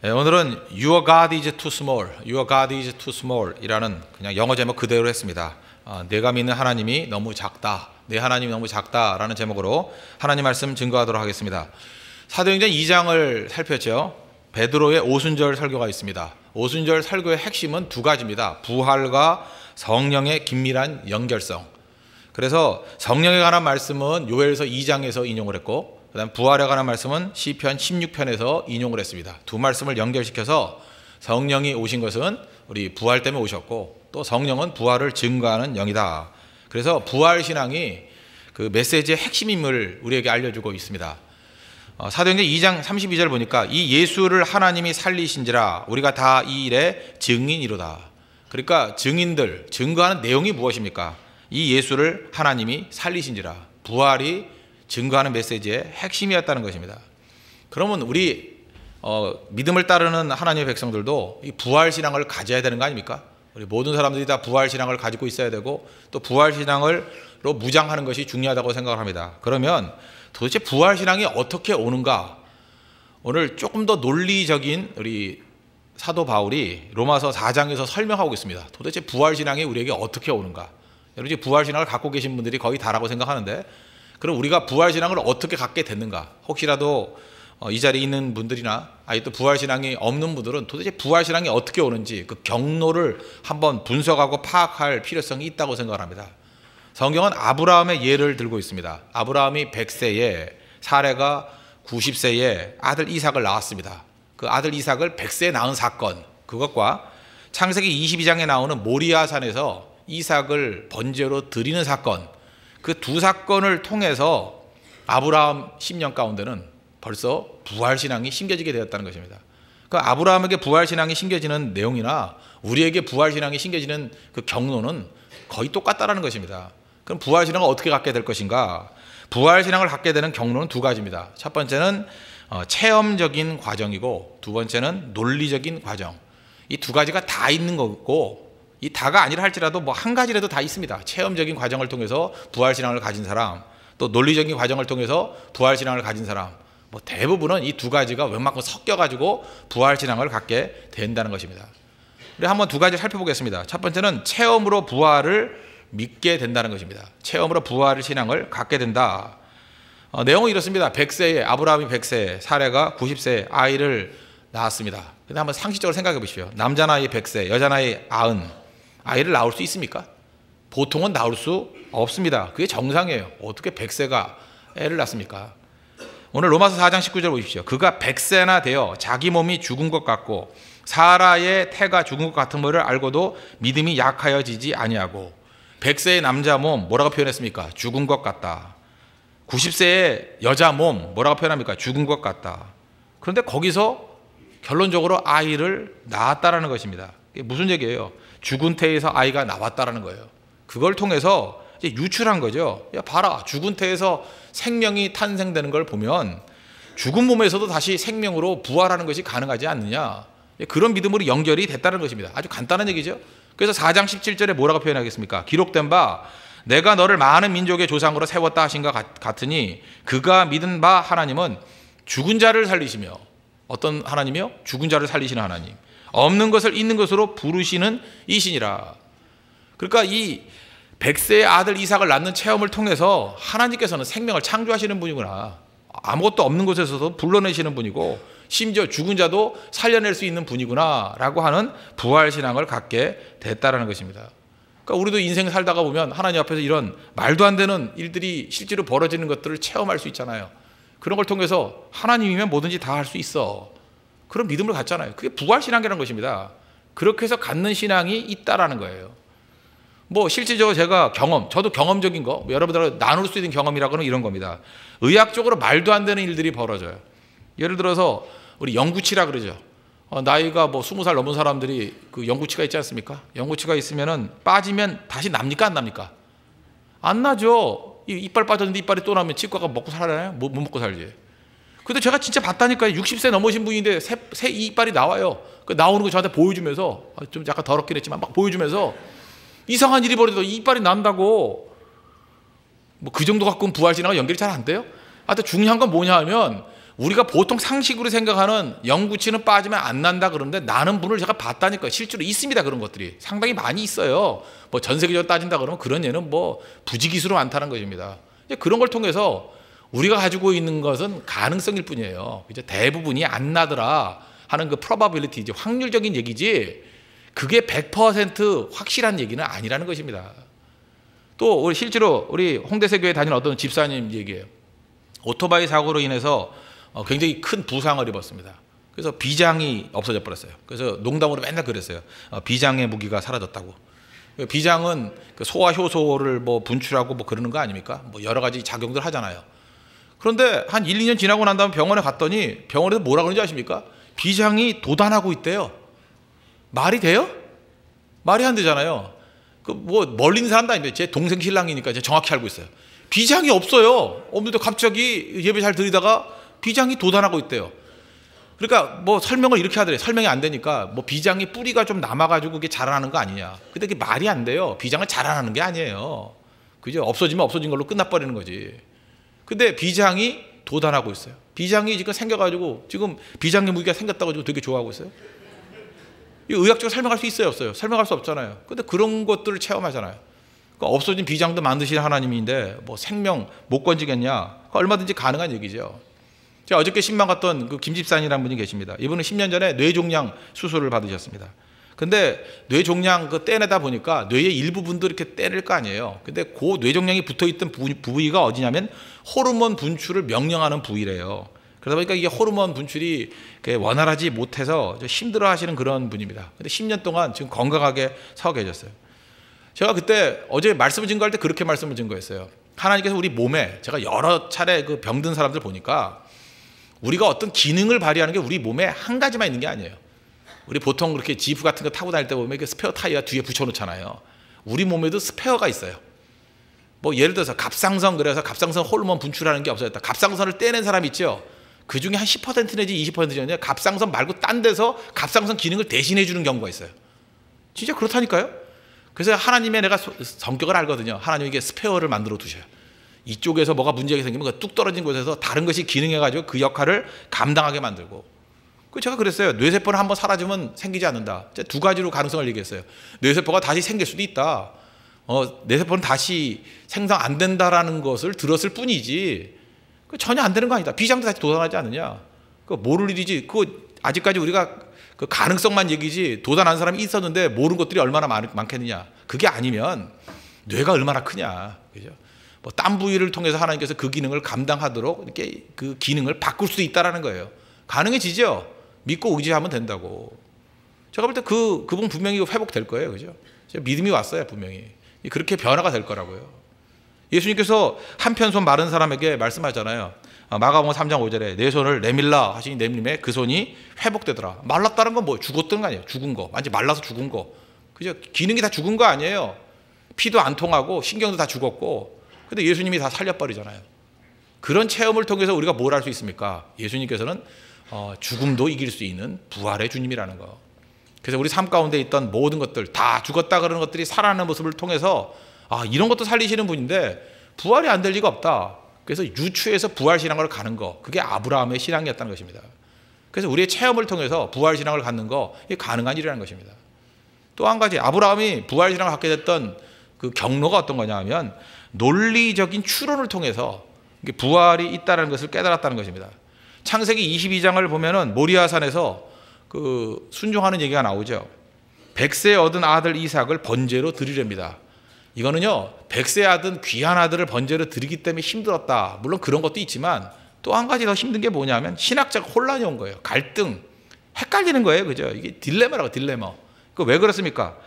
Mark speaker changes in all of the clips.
Speaker 1: 오늘은 Your God is too small, Your God is too small 이라는 그냥 영어 제목 그대로 했습니다. 내가 믿는 하나님이 너무 작다, 내 하나님이 너무 작다라는 제목으로 하나님 말씀 증거하도록 하겠습니다. 사도행전 2장을 살폈죠. 베드로의 오순절 설교가 있습니다. 오순절 설교의 핵심은 두 가지입니다. 부활과 성령의 긴밀한 연결성. 그래서 성령에 관한 말씀은 요엘서 2장에서 인용을 했고, 그 다음 부활에 관한 말씀은 시편 16편에서 인용을 했습니다. 두 말씀을 연결시켜서 성령이 오신 것은 우리 부활 때문에 오셨고, 또 성령은 부활을 증거하는 영이다. 그래서 부활신앙이 그 메시지의 핵심임을 우리에게 알려주고 있습니다. 사도행전 2장 32절 보니까 이 예수를 하나님이 살리신지라 우리가 다 이 일의 증인이로다. 그러니까 증인들, 증거하는 내용이 무엇입니까? 이 예수를 하나님이 살리신지라. 부활이 증거하는 메시지의 핵심이었다는 것입니다. 그러면 우리 믿음을 따르는 하나님의 백성들도 이 부활신앙을 가져야 되는 거 아닙니까? 우리 모든 사람들이 다 부활신앙을 가지고 있어야 되고, 또 부활신앙으로 무장하는 것이 중요하다고 생각을 합니다. 그러면 도대체 부활신앙이 어떻게 오는가? 오늘 조금 더 논리적인 우리 사도 바울이 로마서 4장에서 설명하고 있습니다. 도대체 부활신앙이 우리에게 어떻게 오는가? 여러분, 이제 부활신앙을 갖고 계신 분들이 거의 다라고 생각하는데, 그럼 우리가 부활신앙을 어떻게 갖게 됐는가? 혹시라도 이 자리에 있는 분들이나 또 부활신앙이 없는 분들은 도대체 부활신앙이 어떻게 오는지 그 경로를 한번 분석하고 파악할 필요성이 있다고 생각을 합니다. 성경은 아브라함의 예를 들고 있습니다. 아브라함이 100세에, 사레가 90세에 아들 이삭을 낳았습니다. 그 아들 이삭을 100세에 낳은 사건, 그것과 창세기 22장에 나오는 모리아산에서 이삭을 번제로 드리는 사건, 그 두 사건을 통해서 아브라함 10년 가운데는 벌써 부활신앙이 심겨지게 되었다는 것입니다. 그 아브라함에게 부활신앙이 심겨지는 내용이나 우리에게 부활신앙이 심겨지는 그 경로는 거의 똑같다는 것입니다. 그럼 부활신앙을 어떻게 갖게 될 것인가? 부활신앙을 갖게 되는 경로는 두 가지입니다. 첫 번째는 체험적인 과정이고, 두 번째는 논리적인 과정. 이 두 가지가 다 있는 거고, 이 다가 아니라 할지라도 뭐 한 가지라도 다 있습니다. 체험적인 과정을 통해서 부활신앙을 가진 사람, 또 논리적인 과정을 통해서 부활신앙을 가진 사람, 뭐 대부분은 이 두 가지가 웬만큼 섞여가지고 부활신앙을 갖게 된다는 것입니다. 우리 한번 두 가지 살펴보겠습니다. 첫 번째는 체험으로 부활을 믿게 된다는 것입니다. 체험으로 부활 신앙을 갖게 된다. 내용은 이렇습니다. 100세에, 아브라함이 100세에, 사레가 90세에 아이를 낳았습니다. 근데 한번 상식적으로 생각해 보십시오. 남자 나이 100세, 여자 나이 90, 아이를 낳을 수 있습니까? 보통은 낳을 수 없습니다. 그게 정상이에요. 어떻게 100세가 애를 낳습니까? 오늘 로마서 4장 19절 보십시오. 그가 100세나 되어 자기 몸이 죽은 것 같고 사라의 태가 죽은 것 같은 것을 알고도 믿음이 약하여지지 아니하고, 100세의 남자 몸 뭐라고 표현했습니까? 죽은 것 같다. 90세의 여자 몸 뭐라고 표현합니까? 죽은 것 같다. 그런데 거기서 결론적으로 아이를 낳았다라는 것입니다. 이게 무슨 얘기예요? 죽은 태에서 아이가 나왔다라는 거예요. 그걸 통해서 이제 유출한 거죠. 야, 봐라, 죽은 태에서 생명이 탄생되는 걸 보면 죽은 몸에서도 다시 생명으로 부활하는 것이 가능하지 않느냐. 그런 믿음으로 연결이 됐다는 것입니다. 아주 간단한 얘기죠. 그래서 4장 17절에 뭐라고 표현하겠습니까? 기록된 바 내가 너를 많은 민족의 조상으로 세웠다 하신 것 같으니 그가 믿은 바 하나님은 죽은 자를 살리시며, 어떤 하나님이요? 죽은 자를 살리시는 하나님, 없는 것을 있는 것으로 부르시는 이신이라. 그러니까 이 100세의 아들 이삭을 낳는 체험을 통해서 하나님께서는 생명을 창조하시는 분이구나, 아무것도 없는 곳에서도 불러내시는 분이고 심지어 죽은 자도 살려낼 수 있는 분이구나 라고 하는 부활신앙을 갖게 됐다는 것입니다. 그러니까 우리도 인생 살다가 보면 하나님 앞에서 이런 말도 안 되는 일들이 실제로 벌어지는 것들을 체험할 수 있잖아요. 그런 걸 통해서 하나님이면 뭐든지 다 할 수 있어, 그런 믿음을 갖잖아요. 그게 부활신앙이라는 것입니다. 그렇게 해서 갖는 신앙이 있다라는 거예요. 뭐 실질적으로 제가 저도 경험적인 거, 여러분들하고 나눌 수 있는 경험이라고는 이런 겁니다. 의학적으로 말도 안 되는 일들이 벌어져요. 예를 들어서 우리 영구치라 그러죠. 나이가 뭐 20살 넘은 사람들이 그 영구치가 있지 않습니까? 영구치가 있으면은 빠지면 다시 납니까, 안 납니까? 안 나죠. 이빨 빠졌는데 이빨이 또 나면 치과가 먹고 살아나요? 못 먹고 살지. 근데 제가 진짜 봤다니까요. 60세 넘으신 분인데 새 이빨이 나와요. 그 나오는 거 저한테 보여주면서, 좀 약간 더럽긴 했지만 막 보여주면서 이상한 일이 벌어져도 이빨이 난다고. 뭐 그 정도 갖고는 부활신앙과 연결이 잘 안 돼요? 하여튼 중요한 건 뭐냐 하면 우리가 보통 상식으로 생각하는 영구치는 빠지면 안 난다 그러는데 나는 분을 제가 봤다니까요. 실제로 있습니다. 그런 것들이 상당히 많이 있어요. 뭐 전 세계적으로 따진다 그러면 그런 예는 뭐 부지기수로 많다는 것입니다. 그런 걸 통해서 우리가 가지고 있는 것은 가능성일 뿐이에요. 이제 대부분이 안 나더라 하는 그 probability, 이제 확률적인 얘기지 그게 100% 확실한 얘기는 아니라는 것입니다. 또 우리 실제로 우리 홍대세교에 다니는 어떤 집사님 얘기예요. 오토바이 사고로 인해서 굉장히 큰 부상을 입었습니다. 그래서 비장이 없어져 버렸어요. 그래서 농담으로 맨날 그랬어요. 비장의 무기가 사라졌다고. 비장은 그 소화 효소를 뭐 분출하고 뭐 그러는 거 아닙니까? 뭐 여러 가지 작용들 하잖아요. 그런데 한 1, 2년 지나고 난 다음에 병원에 갔더니 병원에서 뭐라 그러는지 아십니까? 비장이 도단하고 있대요. 말이 돼요? 말이 안 되잖아요. 그 뭐 멀리 있는 사람도 아닌데 제 동생 신랑이니까 제가 정확히 알고 있어요. 비장이 없어요. 없는데 갑자기 예배 잘 드리다가 비장이 도단하고 있대요. 그러니까 뭐 설명을 이렇게 하더래요. 설명이 안 되니까 뭐 비장이 뿌리가 좀 남아가지고 그게 자라나는 거 아니냐. 근데 그게 말이 안 돼요. 비장은 자라나는 게 아니에요. 그죠? 없어지면 없어진 걸로 끝나버리는 거지. 근데 비장이 도단하고 있어요. 비장이 지금 생겨가지고 지금 비장의 무기가 생겼다고 지금 되게 좋아하고 있어요. 이 의학적으로 설명할 수 있어요, 없어요? 설명할 수 없잖아요. 근데 그런 것들을 체험하잖아요. 그러니까 없어진 비장도 만드시는 하나님인데 뭐 생명 못 건지겠냐? 얼마든지 가능한 얘기죠. 제가 어저께 신방 갔던 그 김집사님이라는 분이 계십니다. 이분은 10년 전에 뇌종양 수술을 받으셨습니다. 근데 뇌종양 그 떼내다 보니까 뇌의 일부분도 이렇게 떼낼 거 아니에요. 근데 그 뇌종양이 붙어있던 부위가 어디냐면 호르몬 분출을 명령하는 부위래요. 그러다 보니까 이게 호르몬 분출이 원활하지 못해서 힘들어 하시는 그런 분입니다. 근데 10년 동안 지금 건강하게 서 계셨어요. 제가 그때 어제 말씀을 증거할 때 그렇게 말씀을 증거했어요. 하나님께서 우리 몸에, 제가 여러 차례 그 병든 사람들 보니까 우리가 어떤 기능을 발휘하는 게 우리 몸에 한 가지만 있는 게 아니에요. 우리 보통 그렇게 지프 같은 거 타고 다닐 때 보면 스페어 타이어 뒤에 붙여놓잖아요. 우리 몸에도 스페어가 있어요. 뭐 예를 들어서 갑상선, 그래서 갑상선 호르몬 분출하는 게 없어졌다. 갑상선을 떼낸 사람 있죠. 그 중에 한 10% 내지 20%는 갑상선 말고 딴 데서 갑상선 기능을 대신해 주는 경우가 있어요. 진짜 그렇다니까요. 그래서 하나님의 내가 성격을 알거든요. 하나님에게 스페어를 만들어 두셔요. 이쪽에서 뭐가 문제가 생기면 뚝 떨어진 곳에서 다른 것이 기능해가지고 그 역할을 감당하게 만들고. 제가 그랬어요. 뇌세포는 한번 사라지면 생기지 않는다. 두 가지로 가능성을 얘기했어요. 뇌세포가 다시 생길 수도 있다. 뇌세포는 다시 생성 안 된다라는 것을 들었을 뿐이지 전혀 안 되는 거 아니다. 비장도 다시 도단하지 않느냐. 모를 일이지. 아직까지 우리가 그 가능성만 얘기지 도단한 사람이 있었는데 모르는 것들이 얼마나 많겠느냐. 그게 아니면 뇌가 얼마나 크냐. 그죠? 뭐 딴 부위를 통해서 하나님께서 그 기능을 감당하도록 이렇게 그 기능을 바꿀 수도 있다라는 거예요. 가능해지죠. 믿고 의지하면 된다고. 제가 볼 때 그분 분명히 회복될 거예요. 그죠? 믿음이 왔어요. 분명히. 그렇게 변화가 될 거라고요. 예수님께서 한편 손 마른 사람에게 말씀하잖아요. 마가복음 3장 5절에 내 손을 내밀라 하시니 내밀매 그 손이 회복되더라. 말랐다는 건 뭐 죽었던 거 아니에요. 죽은 거. 완전히 말라서 죽은 거. 그죠? 기능이 다 죽은 거 아니에요. 피도 안 통하고 신경도 다 죽었고. 근데 예수님이 다 살려버리잖아요. 그런 체험을 통해서 우리가 뭘 할 수 있습니까? 예수님께서는 죽음도 이길 수 있는 부활의 주님이라는 거. 그래서 우리 삶 가운데 있던 모든 것들 다 죽었다 그러는 것들이 살아나는 모습을 통해서 이런 것도 살리시는 분인데 부활이 안 될 리가 없다. 그래서 유추해서 부활신앙으로 가는 거, 그게 아브라함의 신앙이었다는 것입니다. 그래서 우리의 체험을 통해서 부활신앙을 갖는 거, 이게 가능한 일이라는 것입니다. 또 한 가지, 아브라함이 부활신앙을 갖게 됐던 그 경로가 어떤 거냐 하면 논리적인 추론을 통해서 부활이 있다는 것을 깨달았다는 것입니다. 창세기 22장을 보면은 모리아산에서 그 순종하는 얘기가 나오죠. 100세에 얻은 아들 이삭을 번제로 드리렵니다. 이거는요, 100세에 얻은 귀한 아들을 번제로 드리기 때문에 힘들었다. 물론 그런 것도 있지만 또 한 가지 더 힘든 게 뭐냐면 신학적 혼란이 온 거예요. 갈등, 헷갈리는 거예요. 그죠? 이게 딜레마라고, 딜레마. 왜 그렇습니까?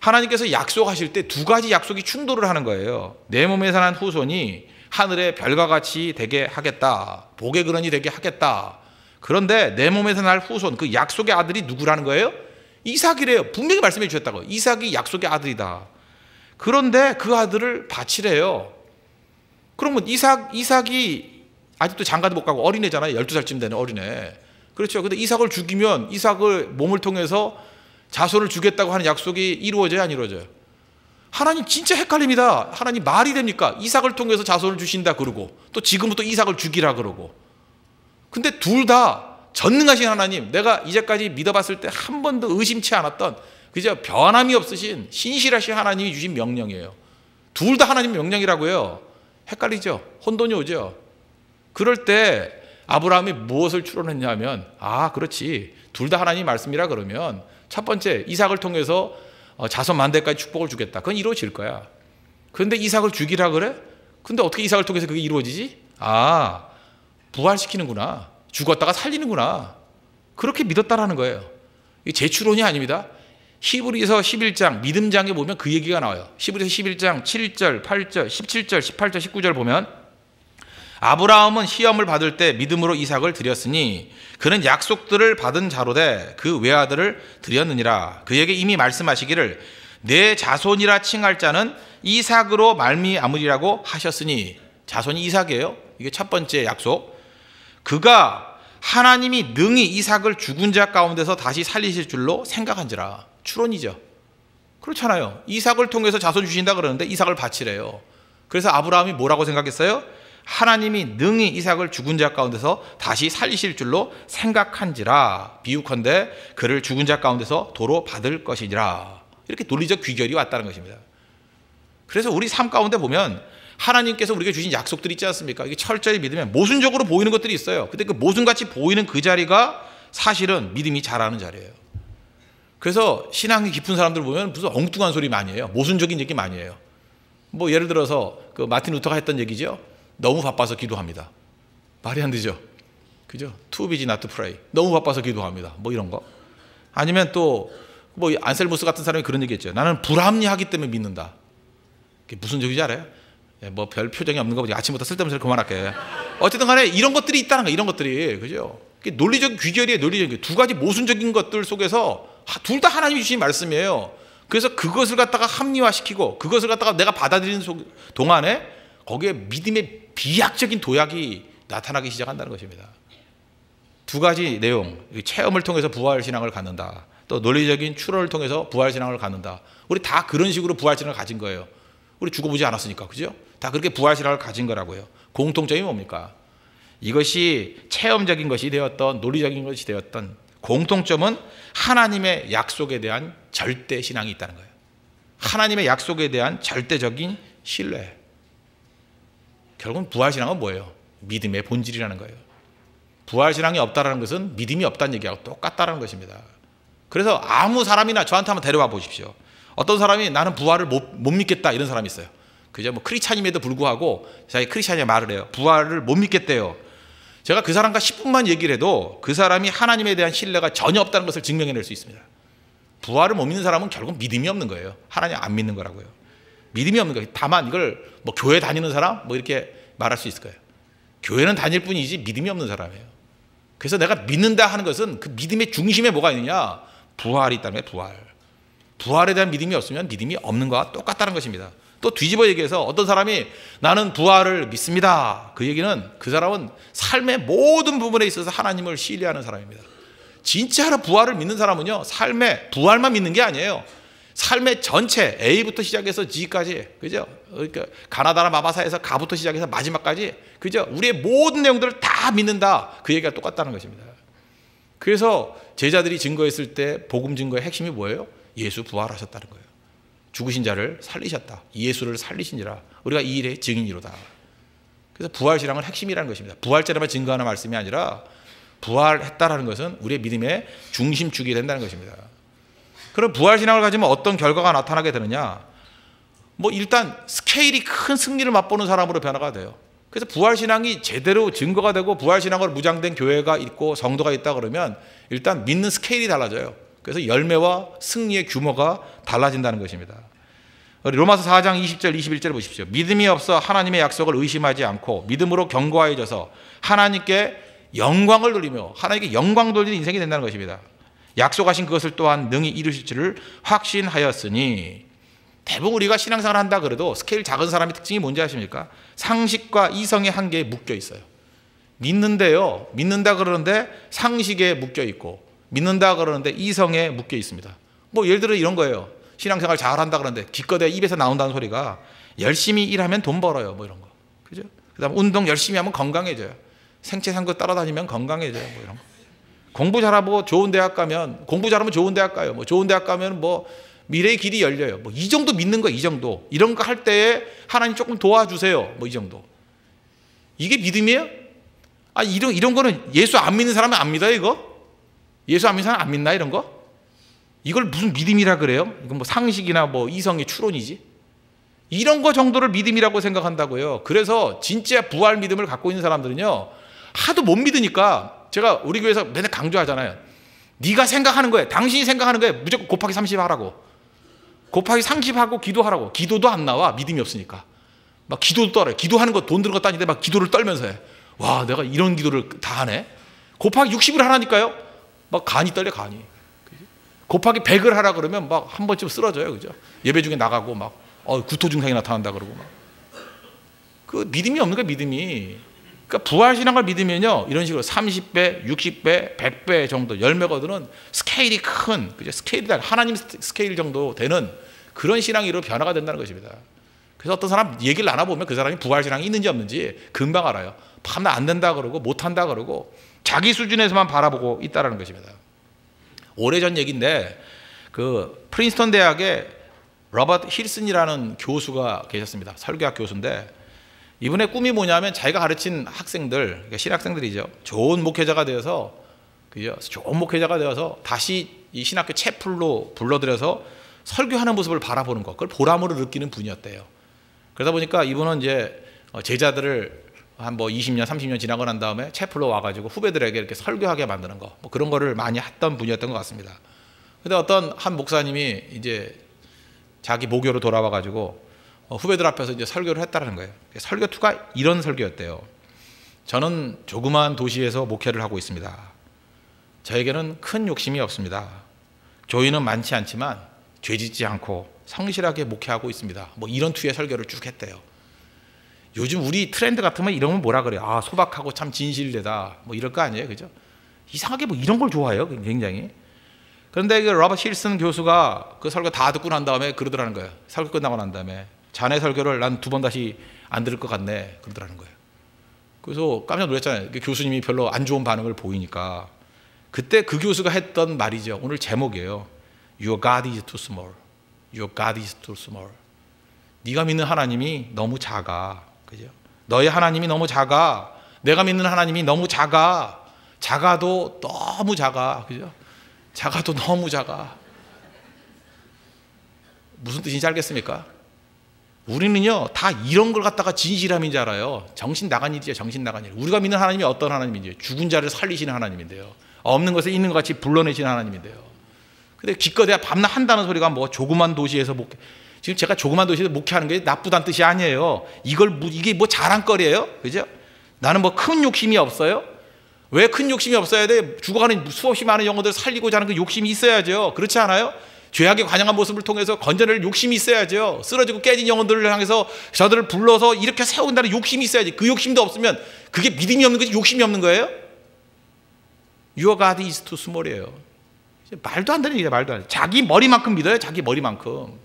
Speaker 1: 하나님께서 약속하실 때 두 가지 약속이 충돌을 하는 거예요. 내 몸에서 난 후손이 하늘의 별과 같이 되게 하겠다. 복의 근원이 되게 하겠다. 그런데 내 몸에서 날 후손, 그 약속의 아들이 누구라는 거예요? 이삭이래요. 분명히 말씀해 주셨다고. 이삭이 약속의 아들이다. 그런데 그 아들을 바치래요. 그러면 이삭이 아직도 장가도 못 가고 어린애잖아요. 12살쯤 되는 어린애. 그렇죠. 근데 이삭을 죽이면 이삭을 몸을 통해서 자손을 주겠다고 하는 약속이 이루어져야 안 이루어져요? 하나님 진짜 헷갈립니다. 하나님 말이 됩니까? 이삭을 통해서 자손을 주신다 그러고 또 지금부터 이삭을 죽이라 그러고 근데 둘 다 전능하신 하나님, 내가 이제까지 믿어봤을 때 한 번도 의심치 않았던 그저 변함이 없으신 신실하신 하나님이 주신 명령이에요. 둘 다 하나님 명령이라고요. 헷갈리죠? 혼돈이 오죠? 그럴 때 아브라함이 무엇을 추론했냐면, 그렇지, 둘 다 하나님 말씀이라 그러면 첫 번째 이삭을 통해서 자손 만대까지 축복을 주겠다. 그건 이루어질 거야. 그런데 이삭을 죽이라 그래? 근데 어떻게 이삭을 통해서 그게 이루어지지? 부활시키는구나. 죽었다가 살리는구나. 그렇게 믿었다라는 거예요. 이게 제 추론이 아닙니다. 히브리서 11장 믿음장에 보면 그 얘기가 나와요. 히브리서 11장 7절, 8절, 17절, 18절, 19절 보면 아브라함은 시험을 받을 때 믿음으로 이삭을 드렸으니 그는 약속들을 받은 자로되 그 외아들을 드렸느니라. 그에게 이미 말씀하시기를 내 자손이라 칭할 자는 이삭으로 말미암으리라고 하셨으니, 자손이 이삭이에요. 이게 첫 번째 약속. 그가 하나님이 능히 이삭을 죽은 자 가운데서 다시 살리실 줄로 생각한지라. 추론이죠. 그렇잖아요. 이삭을 통해서 자손 주신다 그러는데 이삭을 바치래요. 그래서 아브라함이 뭐라고 생각했어요? 하나님이 능히 이삭을 죽은 자 가운데서 다시 살리실 줄로 생각한지라. 비유컨대 그를 죽은 자 가운데서 도로 받을 것이니라. 이렇게 논리적 귀결이 왔다는 것입니다. 그래서 우리 삶 가운데 보면 하나님께서 우리에게 주신 약속들이 있지 않습니까? 이게 철저히 믿으면 모순적으로 보이는 것들이 있어요. 근데 그 모순같이 보이는 그 자리가 사실은 믿음이 자라는 자리예요. 그래서 신앙이 깊은 사람들 보면 무슨 엉뚱한 소리 많이 해요. 모순적인 얘기 많이 해요. 뭐 예를 들어서 그 마틴 루터가 했던 얘기죠. 너무 바빠서 기도합니다. 말이 안 되죠. 그죠? Too busy not to pray. 너무 바빠서 기도합니다. 뭐 이런 거. 아니면 또 뭐 안셀무스 같은 사람이 그런 얘기했죠. 나는 불합리하기 때문에 믿는다. 그게 무슨 얘기인지 알아요? 뭐 별 표정이 없는 거 보지. 아침부터 쓸데없는 소리 그만할게. 어쨌든 간에 이런 것들이 있다는 거예요. 이런 것들이. 그죠? 논리적 귀결이에요. 논리적. 두 가지 모순적인 것들 속에서 둘 다 하나님이 주신 말씀이에요. 그래서 그것을 갖다가 합리화시키고 그것을 갖다가 내가 받아들이는 동안에 거기에 믿음의 비약적인 도약이 나타나기 시작한다는 것입니다. 두 가지 내용. 체험을 통해서 부활신앙을 갖는다. 또 논리적인 추론을 통해서 부활신앙을 갖는다. 우리 다 그런 식으로 부활신앙을 가진 거예요. 우리 죽어보지 않았으니까. 그죠? 다 그렇게 부활신앙을 가진 거라고요. 공통점이 뭡니까? 이것이 체험적인 것이 되었던 논리적인 것이 되었던 공통점은 하나님의 약속에 대한 절대 신앙이 있다는 거예요. 하나님의 약속에 대한 절대적인 신뢰. 결국은 부활신앙은 뭐예요? 믿음의 본질이라는 거예요. 부활신앙이 없다는 것은 믿음이 없다는 얘기하고 똑같다는 것입니다. 그래서 아무 사람이나 저한테 한번 데려와 보십시오. 어떤 사람이 나는 부활을 못 믿겠다 이런 사람이 있어요. 그죠? 뭐 크리스찬임에도 불구하고 자기 크리스찬이 말을 해요. 부활을 못 믿겠대요. 제가 그 사람과 10분만 얘기를 해도 그 사람이 하나님에 대한 신뢰가 전혀 없다는 것을 증명해낼 수 있습니다. 부활을 못 믿는 사람은 결국 믿음이 없는 거예요. 하나님 안 믿는 거라고요. 믿음이 없는 거예요. 다만 이걸 뭐 교회 다니는 사람 뭐 이렇게 말할 수 있을 거예요. 교회는 다닐 뿐이지 믿음이 없는 사람이에요. 그래서 내가 믿는다 하는 것은 그 믿음의 중심에 뭐가 있느냐? 부활이 있다는 거예요. 부활. 부활에 대한 믿음이 없으면 믿음이 없는 것과 똑같다는 것입니다. 또 뒤집어 얘기해서 어떤 사람이 나는 부활을 믿습니다. 그 얘기는 그 사람은 삶의 모든 부분에 있어서 하나님을 신뢰하는 사람입니다. 진짜로 부활을 믿는 사람은요, 삶의 부활만 믿는 게 아니에요. 삶의 전체 A부터 시작해서 G까지, 그죠? 그러니까 가나다라 마바사에서 가부터 시작해서 마지막까지, 그죠? 우리의 모든 내용들을 다 믿는다. 그 얘기가 똑같다는 것입니다. 그래서 제자들이 증거했을 때 복음 증거의 핵심이 뭐예요? 예수 부활하셨다는 거예요. 죽으신 자를 살리셨다. 예수를 살리신지라 우리가 이 일의 증인이로다. 그래서 부활신앙은 핵심이라는 것입니다. 부활절에만 증거하는 말씀이 아니라 부활했다라는 것은 우리의 믿음의 중심축이 된다는 것입니다. 그럼 부활신앙을 가지면 어떤 결과가 나타나게 되느냐? 뭐 일단 스케일이 큰 승리를 맛보는 사람으로 변화가 돼요. 그래서 부활신앙이 제대로 증거가 되고 부활신앙으로 무장된 교회가 있고 성도가 있다 그러면 일단 믿는 스케일이 달라져요. 그래서 열매와 승리의 규모가 달라진다는 것입니다. 로마서 4장 20절 21절 보십시오. 믿음이 없어 하나님의 약속을 의심하지 않고 믿음으로 견고해져서 하나님께 영광을 돌리며 하나님께 영광 돌리는 인생이 된다는 것입니다. 약속하신 그것을 또한 능히 이루실 줄을 확신하였으니. 대부분 우리가 신앙생활 한다 그래도 스케일 작은 사람의 특징이 뭔지 아십니까? 상식과 이성의 한계에 묶여 있어요. 믿는데요, 믿는다 그러는데 상식에 묶여 있고 믿는다 그러는데 이성에 묶여 있습니다. 뭐 예를 들어 이런 거예요. 신앙생활 잘한다 그러는데 기껏해 입에서 나온다는 소리가 열심히 일하면 돈 벌어요, 뭐 이런 거. 그죠? 그다음 운동 열심히 하면 건강해져요. 생채 산 거 따라다니면 건강해져요. 뭐 이런 거. 공부 잘하고 좋은 대학 가면, 공부 잘하면 좋은 대학 가요. 뭐 좋은 대학 가면 뭐 미래의 길이 열려요. 뭐 이 정도 믿는 거, 이 정도. 이런 거 할 때에 하나님 조금 도와주세요. 뭐 이 정도. 이게 믿음이에요? 아, 이런 거는 예수 안 믿는 사람은 안 믿어요, 이거? 예수 안 믿는 사람 안 믿나, 이런 거? 이걸 무슨 믿음이라 그래요? 이건 뭐 상식이나 뭐 이성의 추론이지? 이런 거 정도를 믿음이라고 생각한다고요. 그래서 진짜 부활 믿음을 갖고 있는 사람들은요, 하도 못 믿으니까 제가 우리 교회에서 맨날 강조하잖아요. 네가 생각하는 거에, 당신이 생각하는 거에 무조건 곱하기 30 하라고. 곱하기 30 하고 기도하라고. 기도도 안 나와, 믿음이 없으니까. 막 기도도 떨어요. 기도하는 거 돈 드는 것도 아닌데 막 기도를 떨면서 해. 와, 내가 이런 기도를 다 하네. 곱하기 60을 하라니까요. 막 간이 떨려, 간이. 곱하기 100을 하라 그러면 막 한 번쯤 쓰러져요, 그죠? 예배 중에 나가고 막 구토 증상이 나타난다 그러고 막. 그 믿음이 없는 거야, 믿음이. 그러니까 부활신앙을 믿으면요, 이런 식으로 30배, 60배, 100배 정도 열매거든은 스케일이 큰, 그죠? 스케일이 하나님 스케일 정도 되는 그런 신앙으로 변화가 된다는 것입니다. 그래서 어떤 사람 얘기를 나눠보면 그 사람이 부활신앙이 있는지 없는지 금방 알아요. 밤낮 안 된다 그러고 못한다 그러고 자기 수준에서만 바라보고 있다는 것입니다. 오래전 얘기인데 그 프린스턴 대학에 로버트 힐슨이라는 교수가 계셨습니다. 설교학 교수인데 이분의 꿈이 뭐냐면 자기가 가르친 학생들, 그러니까 신학생들이죠. 좋은 목회자가 되어서, 그죠? 좋은 목회자가 되어서 다시 이 신학교 채플로 불러들여서 설교하는 모습을 바라보는 것, 그걸 보람으로 느끼는 분이었대요. 그러다 보니까 이분은 이제 제자들을 한 뭐 20년, 30년 지나고 난 다음에 채플로 와가지고 후배들에게 이렇게 설교하게 만드는 거, 뭐 그런 거를 많이 했던 분이었던 것 같습니다. 근데 어떤 한 목사님이 이제 자기 모교로 돌아와가지고 후배들 앞에서 이제 설교를 했다는 거예요. 설교 투가 이런 설교였대요. 저는 조그마한 도시에서 목회를 하고 있습니다. 저에게는 큰 욕심이 없습니다. 교인은 많지 않지만 죄짓지 않고 성실하게 목회하고 있습니다. 뭐 이런 투의 설교를 쭉 했대요. 요즘 우리 트렌드 같으면 이러면 뭐라 그래요? 아, 소박하고 참 진실되다. 뭐 이럴 거 아니에요, 그죠? 이상하게 뭐 이런 걸 좋아해요, 굉장히. 그런데 그 로버트 힐슨 교수가 그 설교 다 듣고 난 다음에 그러더라는 거예요. 설교 끝나고 난 다음에 자네 설교를 난 2번 다시 안 들을 것 같네, 그러더라는 거예요. 그래서 깜짝 놀랐잖아요. 교수님이 별로 안 좋은 반응을 보이니까. 그때 그 교수가 했던 말이죠. 오늘 제목이에요. Your God is too small. Your God is too small. 네가 믿는 하나님이 너무 작아. 그죠? 너의 하나님이 너무 작아. 내가 믿는 하나님이 너무 작아. 작아도 너무 작아. 그죠? 작아도 너무 작아. 무슨 뜻인지 알겠습니까? 우리는요, 다 이런 걸 갖다가 진실함인 줄 알아요. 정신 나간 일이죠, 정신 나간 일. 우리가 믿는 하나님이 어떤 하나님인지, 죽은 자를 살리시는 하나님인데요. 없는 것을 있는 것 같이 불러내시는 하나님인데요. 근데 기껏해야 밤낮 한다는 소리가 뭐 조그만 도시에서 목회. 지금 제가 조그만 도시에서 목회하는 게 나쁘다는 뜻이 아니에요. 이게 뭐 자랑거리예요? 그죠? 나는 뭐 큰 욕심이 없어요? 왜 큰 욕심이 없어야 돼? 죽어가는 수없이 많은 영혼들을 살리고자 하는 그 욕심이 있어야죠. 그렇지 않아요? 죄악에 관영한 모습을 통해서 건져낼 욕심이 있어야죠. 쓰러지고 깨진 영혼들을 향해서 저들을 불러서 이렇게 세운다는 욕심이 있어야지. 그 욕심도 없으면 그게 믿음이 없는 거지, 욕심이 없는 거예요? Your God is too small이에요. 말도 안 되는 얘기예요, 말도 안 돼. 자기 머리만큼 믿어요, 자기 머리만큼.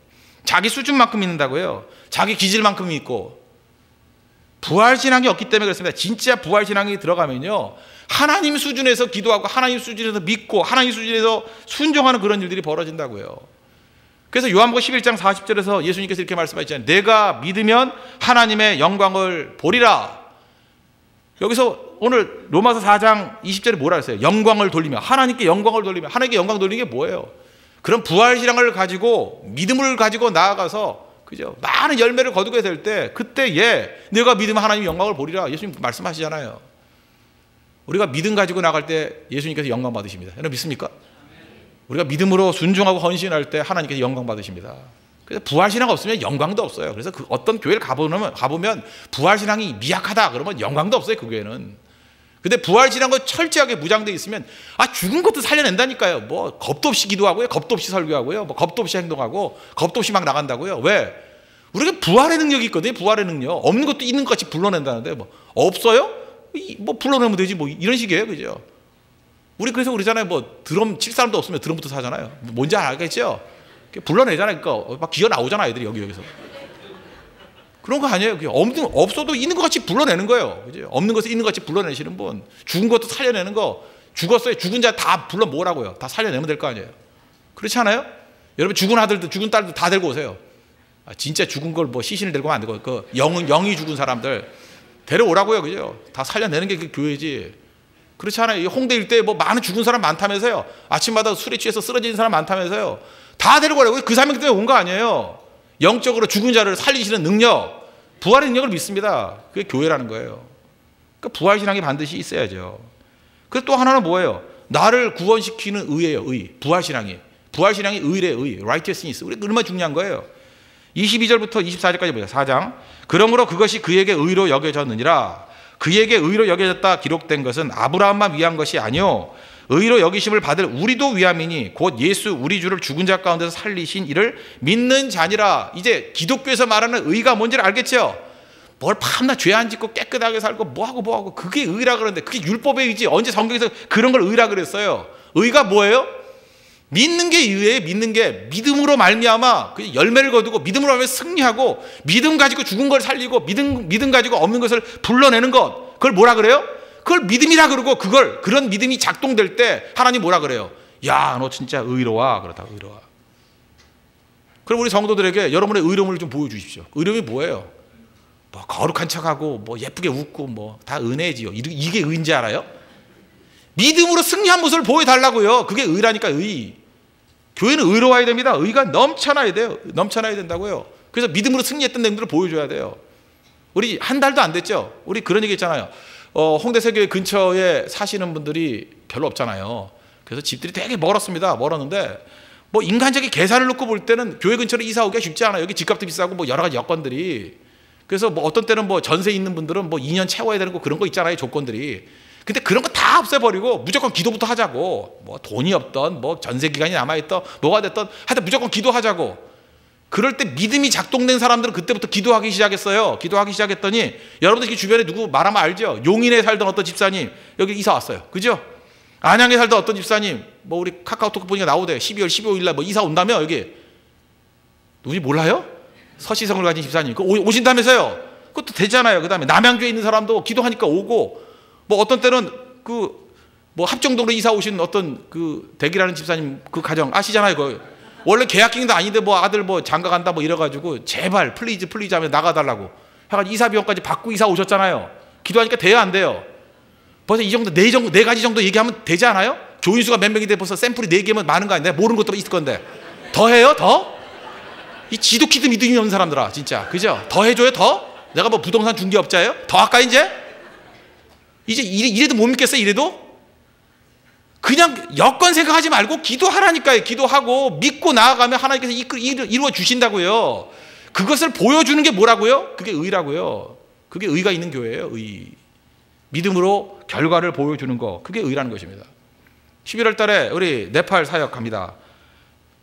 Speaker 1: 자기 수준만큼 믿는다고요. 자기 기질만큼 믿고. 부활신앙이 없기 때문에 그렇습니다. 진짜 부활신앙이 들어가면요, 하나님 수준에서 기도하고 하나님 수준에서 믿고 하나님 수준에서 순종하는 그런 일들이 벌어진다고요. 그래서 요한복음 11장 40절에서 예수님께서 이렇게 말씀하셨잖아요. 내가 믿으면 하나님의 영광을 보리라. 여기서 오늘 로마서 4장 20절에 뭐라 했어요? 영광을 돌리며, 하나님께 영광을 돌리며. 하나님께 영광 돌리는 게 뭐예요? 그런 부활신앙을 가지고 믿음을 가지고 나아가서, 그죠? 많은 열매를 거두게 될 때, 그때 내가 믿으면 하나님의 영광을 보리라. 예수님 말씀하시잖아요. 우리가 믿음 가지고 나갈 때 예수님께서 영광 받으십니다. 여러분 믿습니까? 우리가 믿음으로 순종하고 헌신할 때 하나님께서 영광 받으십니다. 그래서 부활신앙 없으면 영광도 없어요. 그래서 그 어떤 교회를 가보면 부활신앙이 미약하다 그러면 영광도 없어요, 그 교회는. 근데 부활신앙과 철저하게 무장되어 있으면 죽은 것도 살려낸다니까요. 뭐 겁도 없이 기도하고요, 겁도 없이 설교하고요, 뭐 겁도 없이 행동하고 겁도 없이 막 나간다고요. 왜? 우리가 부활의 능력이 있거든요. 부활의 능력. 없는 것도 있는 것 같이 불러낸다는데 뭐 없어요? 뭐 불러내면 되지 뭐 이런 식이에요, 그죠? 우리 그래서 그러잖아요. 뭐 드럼 칠 사람도 없으면 드럼부터 사잖아요. 뭔지 알겠죠? 불러내잖아요. 그러니까 막 기어 나오잖아, 애들이 여기서. 그런 거 아니에요. 없어도 있는 것 같이 불러내는 거예요. 그죠? 없는 것을 있는 것 같이 불러내시는 분. 죽은 것도 살려내는 거. 죽었어요. 죽은 자 다 불러 모으라고요. 다 살려내면 될 거 아니에요. 그렇지 않아요? 여러분 죽은 아들도 죽은 딸도 다 데리고 오세요. 진짜 죽은 걸 뭐 시신을 데리고 오면 안 되고 그 영이 죽은 사람들 데려오라고요. 그죠? 다 살려내는 게 그 교회지. 그렇지 않아요? 홍대 일대에 뭐 많은 죽은 사람 많다면서요. 아침마다 술에 취해서 쓰러지는 사람 많다면서요. 다 데리고 오라고요. 그 사명 때문에 온 거 아니에요. 영적으로 죽은 자를 살리시는 능력, 부활의 능력을 믿습니다. 그게 교회라는 거예요. 그러니까 부활신앙이 반드시 있어야죠. 그리고 또 하나는 뭐예요? 나를 구원시키는 의예요. 의. 부활신앙이 의래. 의. righteousness. 우리 얼마나 중요한 거예요. 22절부터 24절까지 보자. 4장. 그러므로 그것이 그에게 의로 여겨졌느니라. 그에게 의로 여겨졌다 기록된 것은 아브라함만 위한 것이 아니요 의로 여기심을 받을 우리도 위함이니 곧 예수 우리 주를 죽은 자 가운데서 살리신 이를 믿는 자니라. 이제 기독교에서 말하는 의가 뭔지를 알겠죠? 뭘 밤낮 죄 안 짓고 깨끗하게 살고 뭐하고 그게 의라 그러는데 그게 율법의 의지. 언제 성경에서 그런 걸 의라 그랬어요? 의가 뭐예요? 믿는 게 의예요. 믿는 게 믿음으로 말미암아 열매를 거두고 믿음으로 말미암아 승리하고 믿음 가지고 죽은 걸 살리고 믿음 가지고 없는 것을 불러내는 것. 그걸 뭐라 그래요? 그걸 믿음이라 그러고 그런 믿음이 작동될 때 하나님 뭐라 그래요? 야, 너 진짜 의로워. 그렇다. 의로워. 그럼 우리 성도들에게 여러분의 의로움을 좀 보여주십시오. 의로움이 뭐예요? 뭐 거룩한 척하고 뭐 예쁘게 웃고 뭐 다 은혜지요. 이게 의인지 알아요? 믿음으로 승리한 모습을 보여달라고요. 그게 의라니까. 의. 교회는 의로워야 됩니다. 의가 넘쳐나야 돼요. 넘쳐나야 된다고요. 그래서 믿음으로 승리했던 내용들을 보여줘야 돼요. 우리 한 달도 안 됐죠. 우리 그런 얘기 있잖아요. 홍대 세교회 근처에 사시는 분들이 별로 없잖아요. 그래서 집들이 되게 멀었습니다. 멀었는데 뭐 인간적인 계산을 놓고 볼 때는 교회 근처로 이사 오기가 쉽지 않아요. 여기 집값도 비싸고 뭐 여러 가지 여건들이. 그래서 뭐 어떤 때는 뭐 전세 있는 분들은 뭐 2년 채워야 되는 거 그런 거 있잖아요. 조건들이. 근데 그런 거 다 없애버리고 무조건 기도부터 하자고. 뭐 돈이 없던 뭐 전세 기간이 남아있던 뭐가 됐던 하여튼 무조건 기도하자고. 그럴 때 믿음이 작동된 사람들은 그때부터 기도하기 시작했어요. 기도하기 시작했더니 여러분들 주변에 누구 말하면 알죠? 용인에 살던 어떤 집사님 여기 이사 왔어요. 그죠? 안양에 살던 어떤 집사님 뭐 우리 카카오톡 보니까 나오대. 12월 15일 날 뭐 이사 온다며 여기. 누군지 몰라요? 서시성을 가진 집사님. 오신다면서요? 그것도 되잖아요. 그 다음에 남양주에 있는 사람도 기도하니까 오고 뭐 어떤 때는 뭐 합정동으로 이사 오신 어떤 대기라는 집사님 그 가정 아시잖아요. 원래 계약기도 아닌데 뭐 아들 뭐 장가 간다 뭐 이래가지고 제발 플리즈 하면 나가달라고 해가지고 이사 비용까지 받고 이사 오셨잖아요. 기도하니까 돼요 안 돼요? 벌써 이 정도 네 가지 정도 얘기하면 되지 않아요? 조인수가 몇 명인데 벌써 샘플이 4개면 많은 거 아니야? 내가 모르는 것도 있을 건데 더 해요? 더? 이 지독히도 믿음이 없는 사람들아 진짜 그죠? 더 해줘요? 더? 내가 뭐 부동산 중개업자예요? 더 할까 이제 이래도 못 믿겠어요? 이래도? 그냥 여건 생각하지 말고 기도하라니까요. 기도하고 믿고 나아가면 하나님께서 이루어 주신다고요. 그것을 보여주는 게 뭐라고요? 그게 의라고요. 그게 의가 있는 교회예요. 의. 믿음으로 결과를 보여주는 거. 그게 의라는 것입니다. 11월 달에 우리 네팔 사역 갑니다.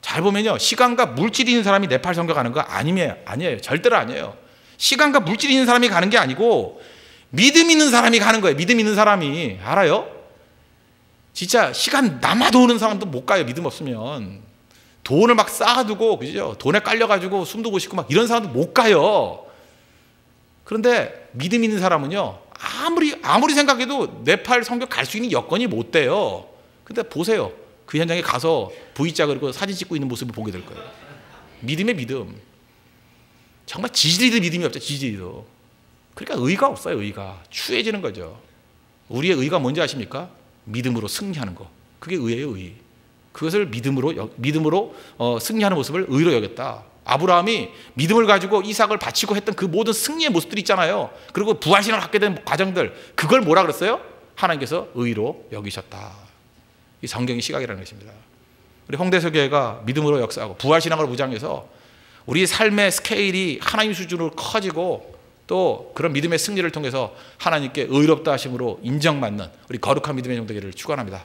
Speaker 1: 잘 보면요. 시간과 물질이 있는 사람이 네팔 선교 가는 거 아니에요. 절대로 아니에요. 시간과 물질이 있는 사람이 가는 게 아니고 믿음 있는 사람이 가는 거예요. 믿음 있는 사람이. 알아요? 진짜 시간 남아도 오는 사람도 못 가요. 믿음 없으면. 돈을 막 쌓아두고 그죠? 돈에 깔려가지고 숨도 못 쉬고 막 이런 사람도 못 가요. 그런데 믿음 있는 사람은요. 아무리 생각해도 네팔 선교 갈 수 있는 여건이 못 돼요. 근데 보세요. 그 현장에 가서 V자 그리고 사진 찍고 있는 모습을 보게 될 거예요. 믿음의 믿음. 정말 지지리도 믿음이 없죠. 지지리도. 그러니까 의가 없어요. 의가. 추해지는 거죠. 우리의 의가 뭔지 아십니까? 믿음으로 승리하는 거. 그게 의예요. 의. 그것을 믿음으로 승리하는 모습을 의로 여겼다. 아브라함이 믿음을 가지고 이삭을 바치고 했던 그 모든 승리의 모습들이 있잖아요. 그리고 부활신앙을 갖게 된 과정들. 그걸 뭐라 그랬어요? 하나님께서 의로 여기셨다. 이 성경의 시각이라는 것입니다. 우리 홍대서교회가 믿음으로 역사하고 부활신앙을 무장해서 우리 삶의 스케일이 하나님 수준으로 커지고 또 그런 믿음의 승리를 통해서 하나님께 의롭다 하심으로 인정받는 우리 거룩한 믿음의 정도기를 축원합니다.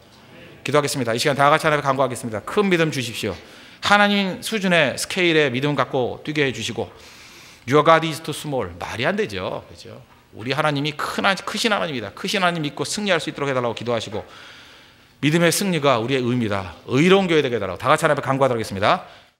Speaker 1: 기도하겠습니다. 이 시간 다 같이 하나님께 간구하겠습니다. 큰 믿음 주십시오. 하나님 수준의 스케일의 믿음 갖고 뛰게 해주시고 Your God is too small. 말이 안 되죠. 그렇죠? 우리 하나님이 크신 하나님이다. 크신 하나님 믿고 승리할 수 있도록 해달라고 기도하시고 믿음의 승리가 우리의 의입니다. 의로운 교회 되게 해달라고 다 같이 하나님께 간구하도록 하겠습니다.